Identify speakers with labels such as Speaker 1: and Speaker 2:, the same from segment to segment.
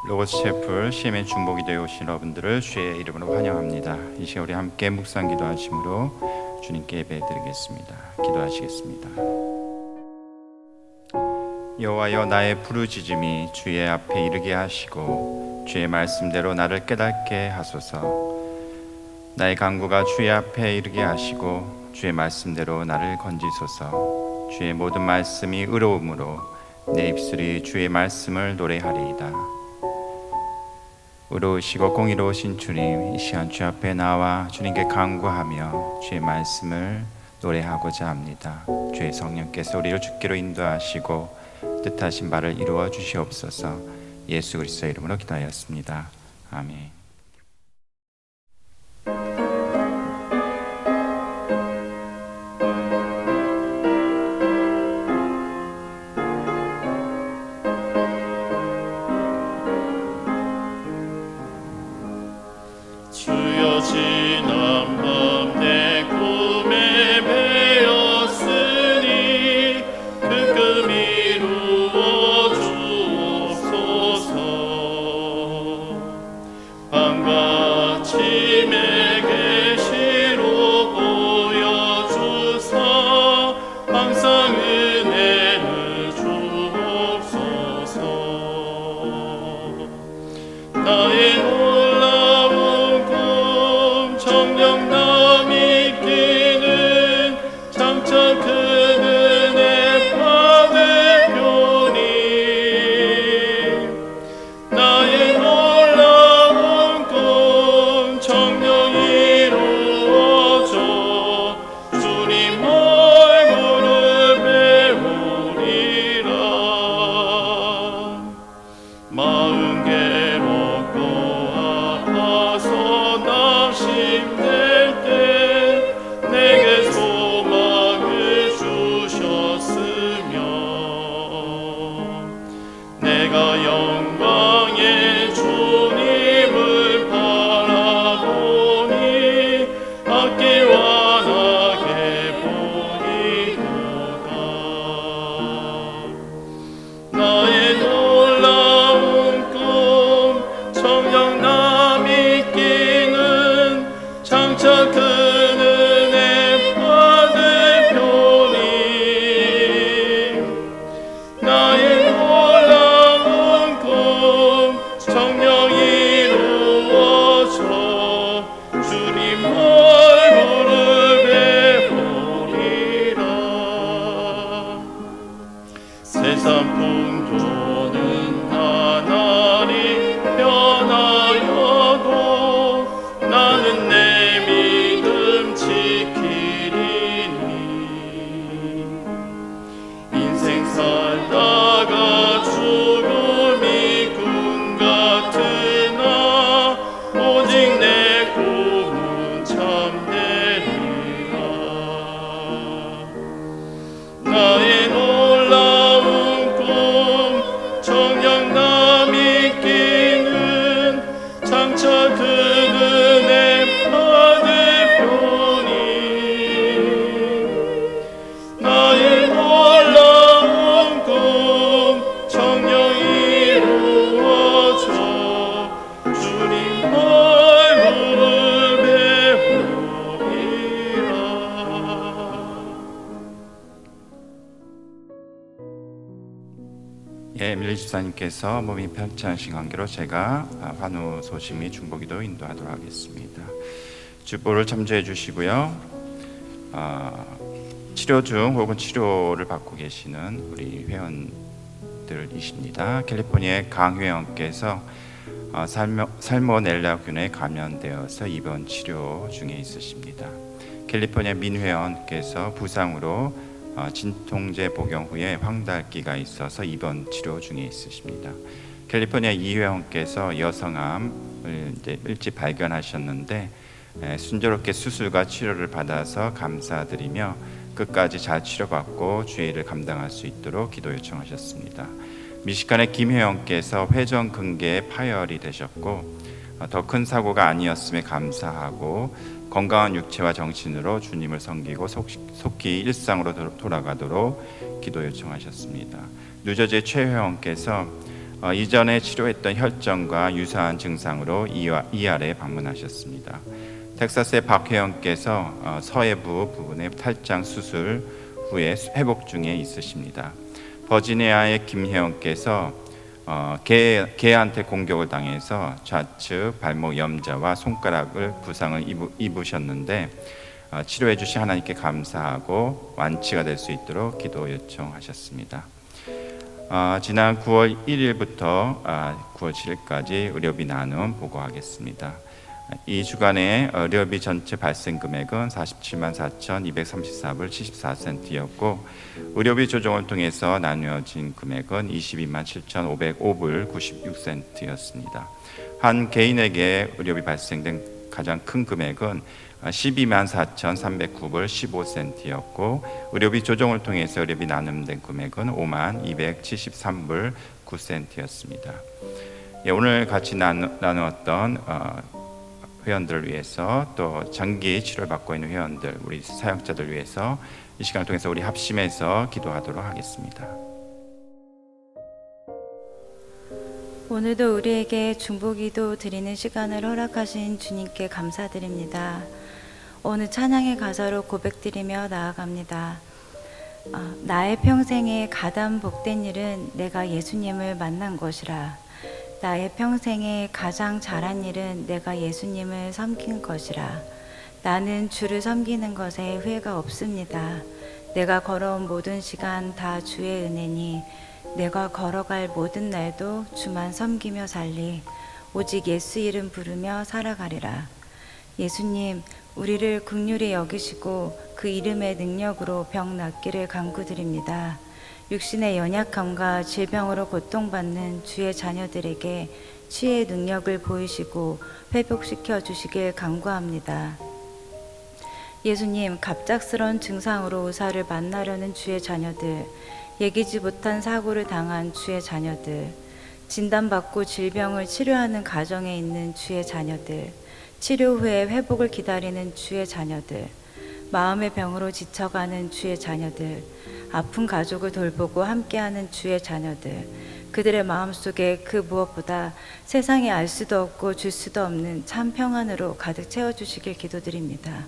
Speaker 1: 로고스 채플 CMN 중보기도에 오신 여러분들을 주의 이름으로 환영합니다. 이 시간 우리 함께 묵상 기도하심으로 주님께 예배드리겠습니다. 기도하시겠습니다. 여호와여, 나의 부르짖음이 주의 앞에 이르게 하시고 주의 말씀대로 나를 깨닫게 하소서. 나의 간구가 주의 앞에 이르게 하시고 주의 말씀대로 나를 건지소서. 주의 모든 말씀이 의로움으로 내 입술이 주의 말씀을 노래하리이다. 의로우시고 공의로우신 주님, 이 시간 주 앞에 나와 주님께 간구하며 주의 말씀을 노래하고자 합니다. 주의 성령께서 우리를 주께로 인도하시고 뜻하신 바를 이루어 주시옵소서. 예수 그리스도의 이름으로 기도하였습니다. 아멘. 밀리 집사님께서 몸이 편치 않으신 관계로 제가 환우 소식 및 중보기도 인도하도록 하겠습니다. 주보를 참조해 주시고요. 치료 중 혹은 치료를 받고 계시는 우리 회원들이십니다. 캘리포니아의 강 회원께서 살모넬라균에 감염되어서 입원 치료 중에 있으십니다. 캘리포니아 민 회원께서 부상으로 진통제 복용 후에 황달기가 있어서 입원 치료 중에 있으십니다. 캘리포니아 이 회원께서 여성암을 일찍 발견하셨는데 순조롭게 수술과 치료를 받아서 감사드리며 끝까지 잘 치료받고 주의 일을 감당할 수 있도록 기도 요청하셨습니다. 미시간의 김 회원께서 회전근개에 파열이 되셨고 더 큰 사고가 아니었음에 감사하고 건강한 육체와 정신으로 주님을 섬기고 속히 일상으로 돌아가도록 기도 요청하셨습니다. 뉴저지의 최 회원께서 이전에 치료했던 혈전과 유사한 증상으로 ER에 방문하셨습니다. 텍사스의 박회원께서 서해부 부분의 탈장 수술 후에 회복 중에 있으십니다. 버지니아의 김혜원께서 개한테 공격을 당해서 좌측 발목 염좌와 손가락을 부상을 입으셨는데 치료해 주신 하나님께 감사하고 완치가 될 수 있도록 기도 요청하셨습니다. 지난 9월 1일부터 9월 7일까지 의료비 나눔 보고하겠습니다. 이 주간에 의료비 전체 발생 금액은 47만 4,234불 74센트였고 의료비 조정을 통해서 나누어진 금액은 22만 7,505불 96센트였습니다. 한 개인에게 의료비 발생된 가장 큰 금액은 12만 4,309불 15센트였고 의료비 조정을 통해서 의료비 나눔된 금액은 5만 273불 9센트였습니다. 오늘 같이 나누었던 회원들을 위해서 또 장기 치료를 받고 있는 회원들, 우리 사역자들 위해서 이 시간을 통해서 우리 합심해서 기도하도록 하겠습니다.
Speaker 2: 오늘도 우리에게 중보기도 드리는 시간을 허락하신 주님께 감사드립니다. 오늘 찬양의 가사로 고백드리며 나아갑니다. 나의 평생에 가장 복된 일은 내가 예수님을 만난 것이라. 나의 평생에 가장 잘한 일은 내가 예수님을 섬긴 것이라. 나는 주를 섬기는 것에 후회가 없습니다. 내가 걸어온 모든 시간 다 주의 은혜니 내가 걸어갈 모든 날도 주만 섬기며 살리. 오직 예수 이름 부르며 살아가리라. 예수님, 우리를 긍휼히 여기시고 그 이름의 능력으로 병 낫기를 간구드립니다. 육신의 연약함과 질병으로 고통받는 주의 자녀들에게 치유의 능력을 보이시고 회복시켜 주시길 간구합니다. 예수님, 갑작스러운 증상으로 의사를 만나려는 주의 자녀들, 예기치 못한 사고를 당한 주의 자녀들, 진단받고 질병을 치료하는 가정에 있는 주의 자녀들, 치료 후에 회복을 기다리는 주의 자녀들, 마음의 병으로 지쳐가는 주의 자녀들, 아픈 가족을 돌보고 함께하는 주의 자녀들, 그들의 마음속에 그 무엇보다 세상에 알 수도 없고 줄 수도 없는 참 평안으로 가득 채워주시길 기도드립니다.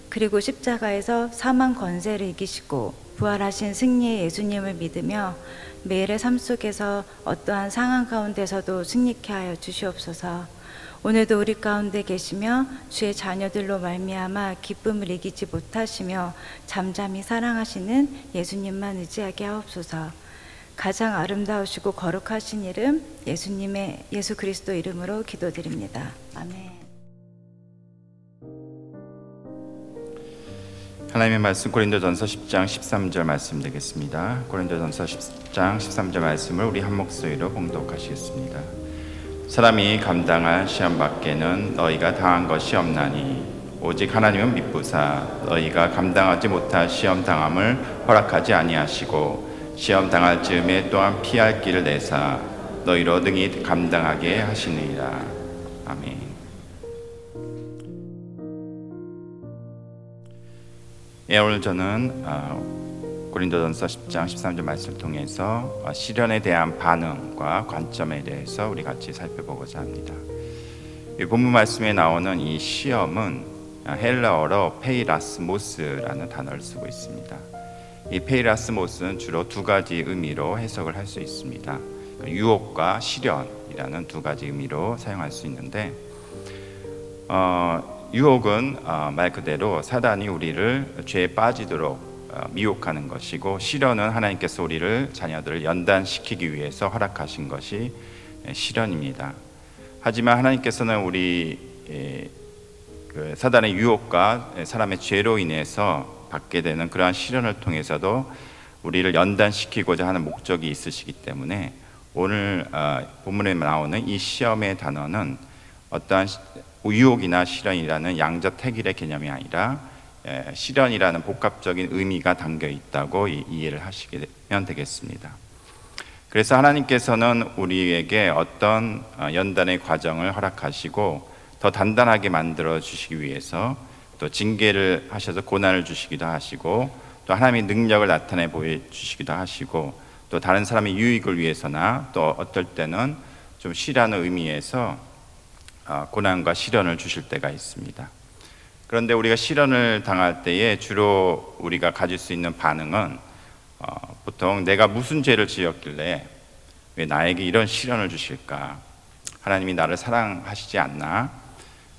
Speaker 2: 그리고 십자가에서 사망 권세를 이기시고 부활하신 승리의 예수님을 믿으며 매일의 삶 속에서 어떠한 상황 가운데서도 승리케 하여 주시옵소서. 오늘도 우리 가운데 계시며 주의 자녀들로 말미암아 기쁨을 이기지 못하시며 잠잠히 사랑하시는 예수님만 의지하게 하옵소서. 가장 아름다우시고 거룩하신 이름 예수 그리스도 이름으로 기도드립니다. 아멘.
Speaker 1: 하나님의 말씀 고린도전서 10장 13절 말씀 되겠습니다. 고린도전서 10장 13절 말씀을 우리 한 목소리로 봉독하시겠습니다. 사람이 감당할 시험 밖에는 너희가 당한 것이 없나니 오직 하나님은 미쁘사 너희가 감당하지 못할 시험 당함을 허락하지 아니하시고 시험 당할 즈음에 또한 피할 길을 내사 너희로 능히 감당하게 하시느니라. 아멘. 오늘 저는 고린도전서 10장 13절 말씀을 통해서 시련에 대한 반응과 관점에 대해서 우리 같이 살펴보고자 합니다. 이 본문 말씀에 나오는 이 시험은 헬라어로 페이라스모스라는 단어를 쓰고 있습니다. 이 페이라스모스는 주로 두 가지 의미로 해석을 할 수 있습니다. 유혹과 시련이라는 두 가지 의미로 사용할 수 있는데 유혹은 말 그대로 사단이 우리를 죄에 빠지도록 미혹하는 것이고, 시련은 하나님께서 우리를 자녀들을 연단시키기 위해서 허락하신 것이 시련입니다. 하지만 하나님께서는 우리 그 사단의 유혹과 사람의 죄로 인해서 받게 되는 그러한 시련을 통해서도 우리를 연단시키고자 하는 목적이 있으시기 때문에 오늘 본문에 나오는 이 시험의 단어는 어떠한 유혹이나 시련이라는 양자택일의 개념이 아니라 시련이라는 복합적인 의미가 담겨 있다고 이해를 하시면 되겠습니다. 그래서 하나님께서는 우리에게 어떤 연단의 과정을 허락하시고 더 단단하게 만들어 주시기 위해서 또 징계를 하셔서 고난을 주시기도 하시고 또 하나님의 능력을 나타내 보여주시기도 하시고 또 다른 사람의 유익을 위해서나 또 어떨 때는 좀 시라는 의미에서 고난과 시련을 주실 때가 있습니다. 그런데 우리가 시련을 당할 때에 주로 우리가 가질 수 있는 반응은 보통 내가 무슨 죄를 지었길래 왜 나에게 이런 시련을 주실까? 하나님이 나를 사랑하시지 않나?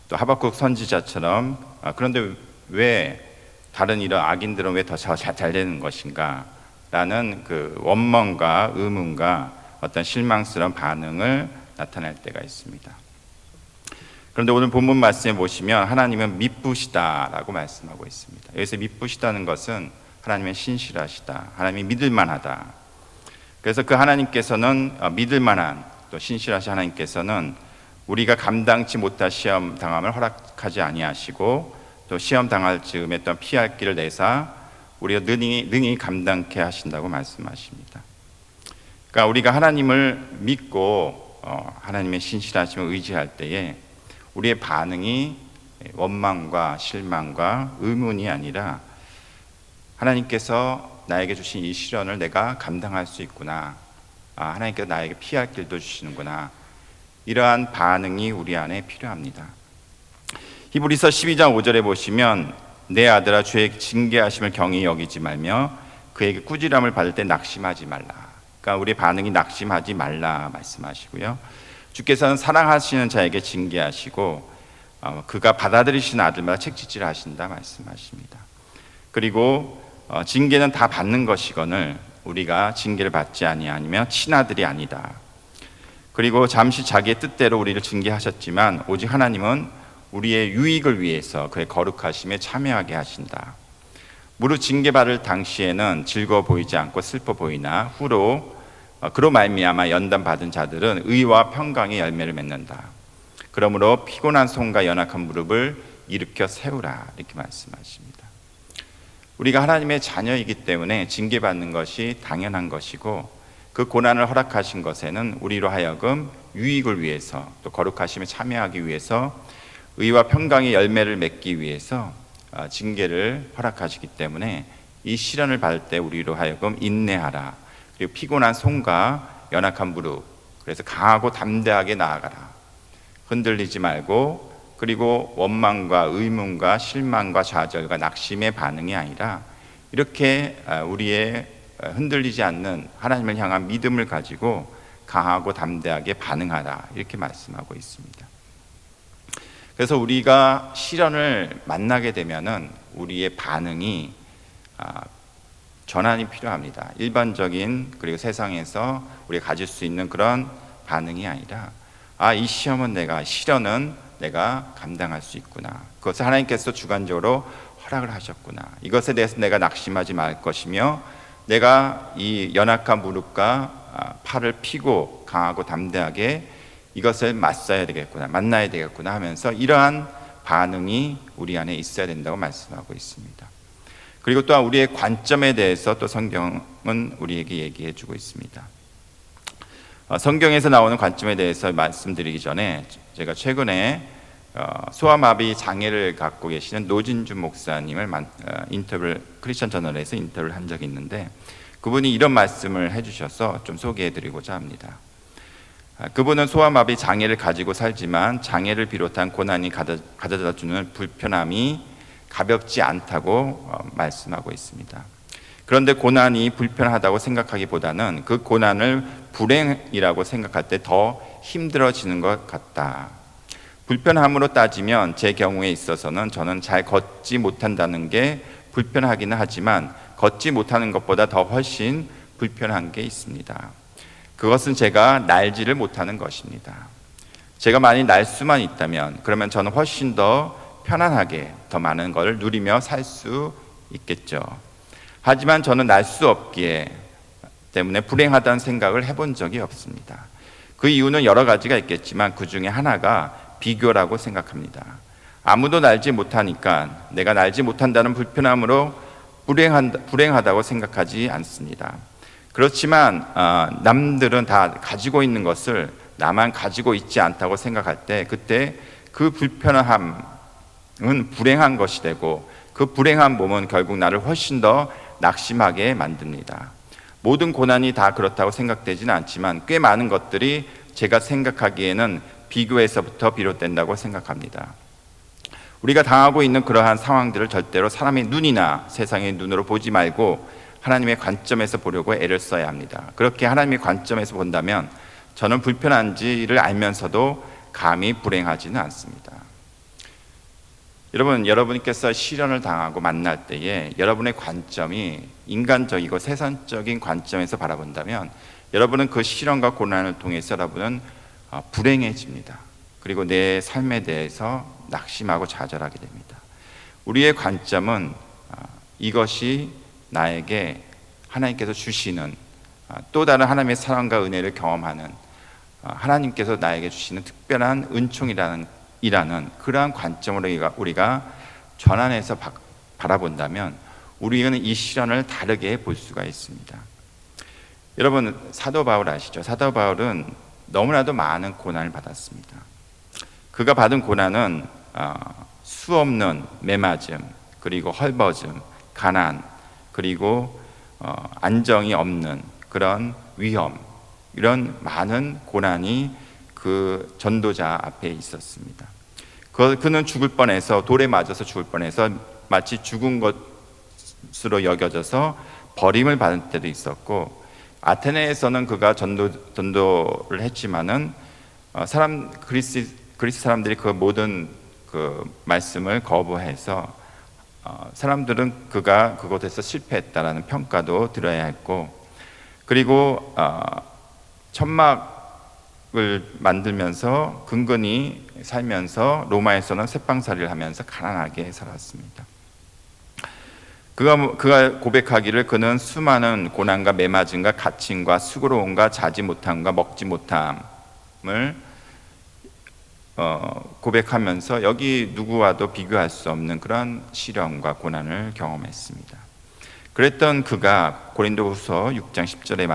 Speaker 1: 또 하박국 선지자처럼 그런데 왜 다른 이런 악인들은 왜 더 잘 되는 것인가? 라는 그 원망과 의문과 어떤 실망스러운 반응을 나타낼 때가 있습니다. 그런데 오늘 본문 말씀에 보시면 하나님은 미쁘시다라고 말씀하고 있습니다. 여기서 미쁘시다는 것은 하나님은 신실하시다, 하나님이 믿을만하다. 그래서 그 하나님께서는 믿을만한 또 신실하신 하나님께서는 우리가 감당치 못할 시험 당함을 허락하지 아니하시고 또 시험 당할 즈음에 어떤 피할 길을 내사 우리가 능히 감당케 하신다고 말씀하십니다. 그러니까 우리가 하나님을 믿고 하나님의 신실하심을 의지할 때에 우리의 반응이 원망과 실망과 의문이 아니라 하나님께서 나에게 주신 이 시련을 내가 감당할 수 있구나, 하나님께서 나에게 피할 길도 주시는구나, 이러한 반응이 우리 안에 필요합니다. 히브리서 12장 5절에 보시면 내 아들아 주의 징계하심을 경히 여기지 말며 그에게 꾸지람을 받을 때 낙심하지 말라. 그러니까 우리의 반응이 낙심하지 말라 말씀하시고요. 주께서는 사랑하시는 자에게 징계하시고 그가 받아들이시는 아들마다 책짓질 하신다 말씀하십니다. 그리고 징계는 다 받는 것이거늘 우리가 징계를 받지 아니하면 친아들이 아니다. 그리고 잠시 자기의 뜻대로 우리를 징계하셨지만 오직 하나님은 우리의 유익을 위해서 그의 거룩하심에 참여하게 하신다. 무릇 징계받을 당시에는 즐거워 보이지 않고 슬퍼 보이나 후로 그로 말미암아 연단 받은 자들은 의와 평강의 열매를 맺는다. 그러므로 피곤한 손과 연약한 무릎을 일으켜 세우라, 이렇게 말씀하십니다. 우리가 하나님의 자녀이기 때문에 징계받는 것이 당연한 것이고 그 고난을 허락하신 것에는 우리로 하여금 유익을 위해서 또 거룩하심에 참여하기 위해서 의와 평강의 열매를 맺기 위해서 징계를 허락하시기 때문에 이 시련을 받을 때 우리로 하여금 인내하라. 그리고 피곤한 손과 연약한 무릎, 그래서 강하고 담대하게 나아가라. 흔들리지 말고, 그리고 원망과 의문과 실망과 좌절과 낙심의 반응이 아니라 이렇게 우리의 흔들리지 않는 하나님을 향한 믿음을 가지고 강하고 담대하게 반응하라, 이렇게 말씀하고 있습니다. 그래서 우리가 시련을 만나게 되면은 우리의 반응이 전환이 필요합니다. 일반적인 그리고 세상에서 우리가 가질 수 있는 그런 반응이 아니라 이 시련은 내가 감당할 수 있구나. 그것을 하나님께서 주관적으로 허락을 하셨구나. 이것에 대해서 내가 낙심하지 말 것이며 내가 이 연약한 무릎과 팔을 펴고 강하고 담대하게 이것을 만나야 되겠구나 하면서 이러한 반응이 우리 안에 있어야 된다고 말씀하고 있습니다. 그리고 또한 우리의 관점에 대해서 또 성경은 우리에게 얘기해 주고 있습니다. 성경에서 나오는 관점에 대해서 말씀드리기 전에 제가 최근에 소아마비 장애를 갖고 계시는 노진준 목사님을 크리스천 저널에서 인터뷰를 한 적이 있는데 그분이 이런 말씀을 해주셔서 좀 소개해 드리고자 합니다. 그분은 소아마비 장애를 가지고 살지만 장애를 비롯한 고난이 가져다주는 불편함이 가볍지 않다고 말씀하고 있습니다. 그런데 고난이 불편하다고 생각하기보다는 그 고난을 불행이라고 생각할 때 더 힘들어지는 것 같다. 불편함으로 따지면 제 경우에 있어서는 저는 잘 걷지 못한다는 게 불편하기는 하지만 걷지 못하는 것보다 더 훨씬 불편한 게 있습니다. 그것은 제가 날지를 못하는 것입니다. 제가 만일 날 수만 있다면 그러면 저는 훨씬 더 편안하게 더 많은 걸 누리며 살 수 있겠죠. 하지만 저는 날 수 없기에 때문에 불행하다는 생각을 해본 적이 없습니다. 그 이유는 여러 가지가 있겠지만 그 중에 하나가 비교라고 생각합니다. 아무도 날지 못하니까 내가 날지 못한다는 불편함으로 불행하다고 생각하지 않습니다. 그렇지만 남들은 다 가지고 있는 것을 나만 가지고 있지 않다고 생각할 때 그때 그 불편함은 불행한 것이 되고 그 불행한 몸은 결국 나를 훨씬 더 낙심하게 만듭니다. 모든 고난이 다 그렇다고 생각되지는 않지만 꽤 많은 것들이 제가 생각하기에는 비교에서부터 비롯된다고 생각합니다. 우리가 당하고 있는 그러한 상황들을 절대로 사람의 눈이나 세상의 눈으로 보지 말고 하나님의 관점에서 보려고 애를 써야 합니다. 그렇게 하나님의 관점에서 본다면 저는 불편한지를 알면서도 감히 불행하지는 않습니다. 여러분께서 시련을 당하고 만날 때에 여러분의 관점이 인간적이고 세상적인 관점에서 바라본다면 여러분은 그 시련과 고난을 통해서 여러분은 불행해집니다. 그리고 내 삶에 대해서 낙심하고 좌절하게 됩니다. 우리의 관점은 이것이 나에게 하나님께서 주시는 또 다른 하나님의 사랑과 은혜를 경험하는 하나님께서 나에게 주시는 특별한 은총이라는 그러한 관점으로 우리가 전환해서 바라본다면 우리는 이 시련을 다르게 볼 수가 있습니다. 여러분, 사도 바울 아시죠? 사도 바울은 너무나도 많은 고난을 받았습니다. 그가 받은 고난은 수없는 매맞음, 그리고 헐벗음, 가난, 그리고 안정이 없는 그런 위험, 이런 많은 고난이 그 전도자 앞에 있었습니다. 그는 죽을 뻔해서, 돌에 맞아서 죽을 뻔해서 마치 죽은 것으로 여겨져서 버림을 받을 때도 있었고, 아테네에서는 그가 전도를 했지만은 그리스 사람들이 그 모든 그 말씀을 거부해서 사람들은 그가 그곳에서 실패했다라는 평가도 들어야 했고, 그리고 천막을 만들면서 근근히 살면서 로마에서는 쇠빵살이를 하면서 가난하게 살았습니다. 그가 고백하기를 그는 수많은 고난과 매맞음과 갇힘과 수고로움과 자지 못함과 먹지 못함을 고백하면서 여기 누구와도 비교할 수 없는 그런 시련과 고난을 경험했습니다. 그랬던 그가 고린도후서 6장 10절에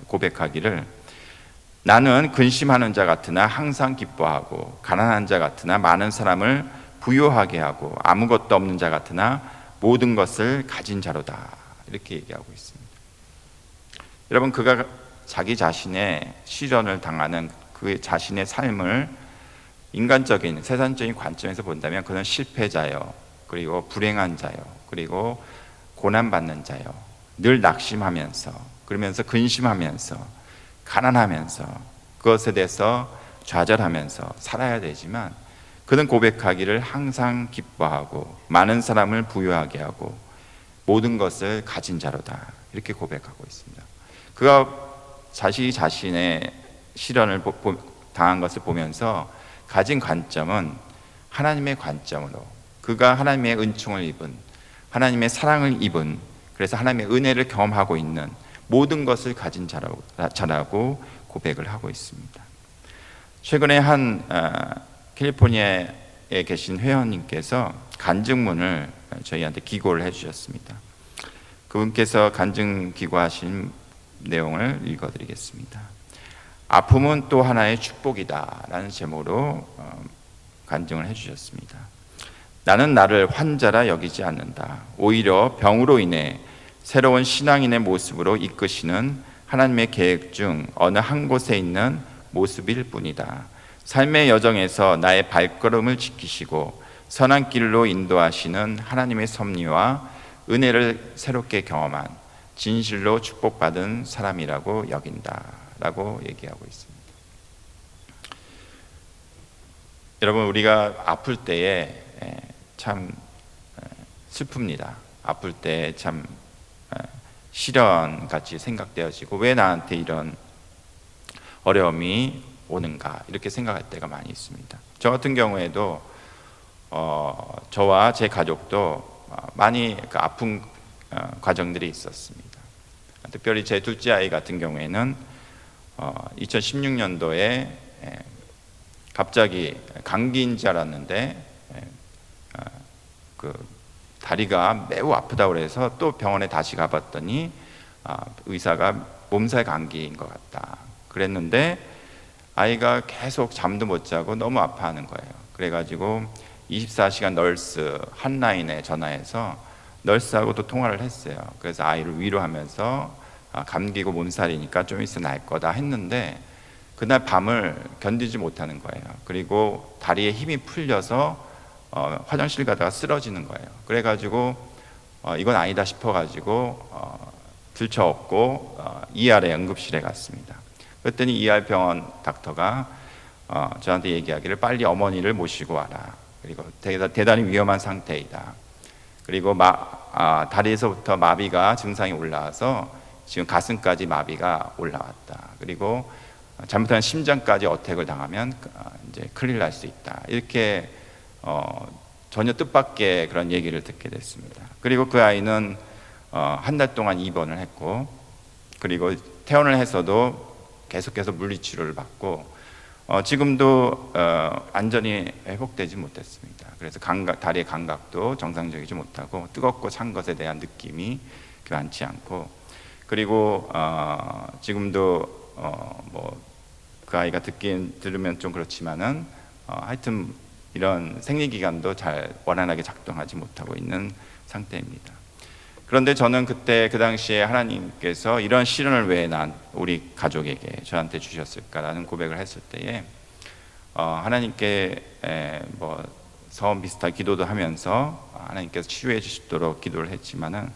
Speaker 1: 고백하기를 나는 근심하는 자 같으나 항상 기뻐하고 가난한 자 같으나 많은 사람을 부요하게 하고 아무것도 없는 자 같으나 모든 것을 가진 자로다, 이렇게 얘기하고 있습니다. 여러분, 그가 자기 자신의 시련을 당하는 그 자신의 삶을 인간적인 세상적인 관점에서 본다면 그는 실패자요, 그리고 불행한 자요, 그리고 고난받는 자요, 늘 낙심하면서, 그러면서 근심하면서 가난하면서 그것에 대해서 좌절하면서 살아야 되지만 그는 고백하기를 항상 기뻐하고 많은 사람을 부유하게 하고 모든 것을 가진 자로다, 이렇게 고백하고 있습니다. 그가 자신의 시련을 당한 것을 보면서 가진 관점은 하나님의 관점으로, 그가 하나님의 은총을 입은, 하나님의 사랑을 입은, 그래서 하나님의 은혜를 경험하고 있는 모든 것을 가진 자라고 고백을 하고 있습니다. 최근에 한 캘리포니아에 계신 회원님께서 간증문을 저희한테 기고를 해주셨습니다. 그분께서 간증 기고하신 내용을 읽어드리겠습니다. 아픔은 또 하나의 축복이다 라는 제목으로 간증을 해주셨습니다. 나는 나를 환자라 여기지 않는다. 오히려 병으로 인해 새로운 신앙인의 모습으로 이끄시는 하나님의 계획 중 어느 한 곳에 있는 모습일 뿐이다. 삶의 여정에서 나의 발걸음을 지키시고 선한 길로 인도하시는 하나님의 섭리와 은혜를 새롭게 경험한 진실로 축복받은 사람이라고 여긴다 라고 얘기하고 있습니다. 여러분, 우리가 아플 때에 참 슬픕니다. 아플 때 참 시련같이 생각되어지고 왜 나한테 이런 어려움이 오는가, 이렇게 생각할 때가 많이 있습니다. 저 같은 경우에도 저와 제 가족도 많이 아픈 과정들이 있었습니다. 특별히 제 둘째 아이 같은 경우에는 2016년도에 갑자기 감기인 줄 알았는데 그 다리가 매우 아프다고 그래서 또 병원에 다시 가봤더니 의사가 몸살 감기인 것 같다 그랬는데 아이가 계속 잠도 못 자고 너무 아파하는 거예요. 그래가지고 24시간 널스 한라인에 전화해서 널스하고도 통화를 했어요. 그래서 아이를 위로하면서 감기고 몸살이니까 좀 있으면 날 거다 했는데 그날 밤을 견디지 못하는 거예요. 그리고 다리에 힘이 풀려서 화장실 가다가 쓰러지는 거예요. 그래가지고 이건 아니다 싶어가지고 들쳐업고 ER의 응급실에 갔습니다. 그랬더니 ER 병원 닥터가 저한테 얘기하기를 빨리 어머니를 모시고 와라. 그리고 대단히 위험한 상태이다. 그리고 다리에서부터 마비가 증상이 올라와서 지금 가슴까지 마비가 올라왔다. 그리고 잘못하면 심장까지 어택을 당하면 이제 큰일 날 수 있다. 이렇게 전혀 뜻밖의 그런 얘기를 듣게 됐습니다. 그리고 그 아이는 한 달 동안 입원을 했고, 그리고 퇴원을 해서도 계속해서 물리치료를 받고 지금도 완전히 회복되지 못했습니다. 그래서 다리의 감각도 정상적이지 못하고 뜨겁고 찬 것에 대한 느낌이 많지 않고, 그리고 지금도 뭐 그 아이가 들으면 좀 그렇지만은 하여튼 이런 생리기관도 잘 원활하게 작동하지 못하고 있는 상태입니다. 그런데 저는 그때 그 당시에 하나님께서 이런 시련을 왜 우리 가족에게 저한테 주셨을까라는 고백을 했을 때에 하나님께 뭐 서원 비슷한 기도도 하면서 하나님께서 치유해 주시도록 기도를 했지만은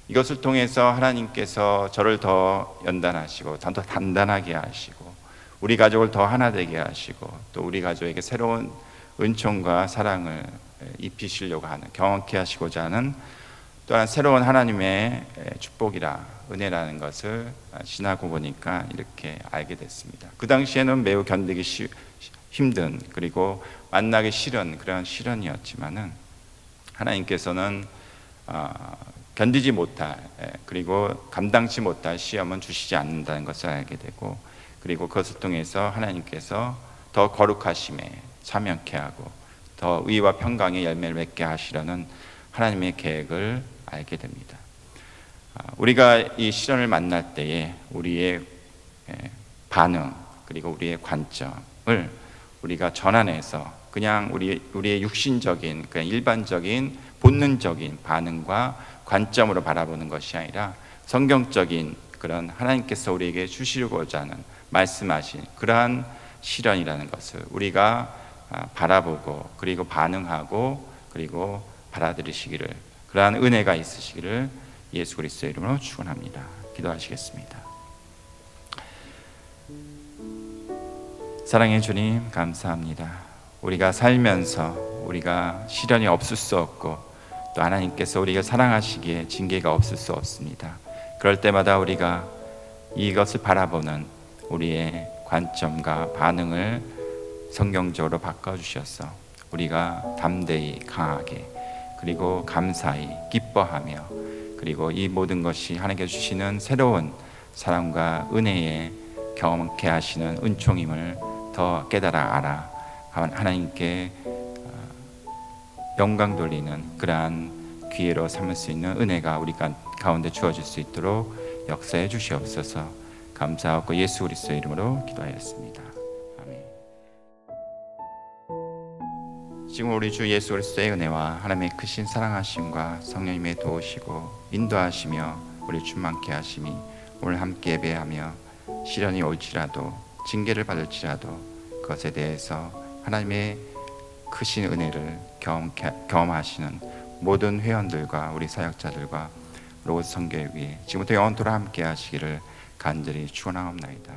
Speaker 1: 이것을 통해서 하나님께서 저를 더 연단하시고 더 단단하게 하시고 우리 가족을 더 하나 되게 하시고 또 우리 가족에게 새로운 은총과 사랑을 입히시려고 하는, 경험케 하시고자 하는 또한 새로운 하나님의 축복이라 은혜라는 것을 지나고 보니까 이렇게 알게 됐습니다. 그 당시에는 매우 견디기 힘든, 그리고 만나기 싫은 그런 시련이었지만은 하나님께서는 견디지 못할, 그리고 감당치 못할 시험은 주시지 않는다는 것을 알게 되고, 그리고 그것을 통해서 하나님께서 더 거룩하심에 참여케 하고 더 의와 평강의 열매를 맺게 하시려는 하나님의 계획을 알게 됩니다. 우리가 이 시련을 만날 때에 우리의 반응, 그리고 우리의 관점을 우리가 전환해서 그냥 우리의 육신적인, 그냥 일반적인 본능적인 반응과 관점으로 바라보는 것이 아니라 성경적인 그런 하나님께서 우리에게 주시고자 하는 말씀하신 그러한 시련이라는 것을 우리가 바라보고 그리고 반응하고 그리고 받아들이시기를, 그러한 은혜가 있으시기를 예수 그리스도의 이름으로 축원합니다. 기도하시겠습니다. 사랑의 주님, 감사합니다. 우리가 살면서 우리가 시련이 없을 수 없고 또 하나님께서 우리가 사랑하시기에 징계가 없을 수 없습니다. 그럴 때마다 우리가 이것을 바라보는 우리의 관점과 반응을 성경적으로 바꿔주셔서 우리가 담대히 강하게 그리고 감사히 기뻐하며 그리고 이 모든 것이 하나님께서 주시는 새로운 사랑과 은혜에 경험케 하시는 은총임을 더 깨달아 알아 하나님께 영광 돌리는 그러한 기회로 삼을 수 있는 은혜가 우리 가운데 주어질 수 있도록 역사해 주시옵소서. 감사하고 예수 그리스도의 이름으로 기도하였습니다. 아멘. 지금 우리 주 예수 그리스도의 은혜와 하나님의 크신 사랑하심과 성령님의 도우시고 인도하시며 우리 충만케 하심이 오늘 함께 예배하며 시련이 올지라도 징계를 받을지라도 그것에 대해서 하나님의 크신 은혜를 경험하시는 모든 회원들과 우리 사역자들과 로고스 선교회 위에 지금부터 영원토록 함께 하시기를 간절히 축원하옵나이다.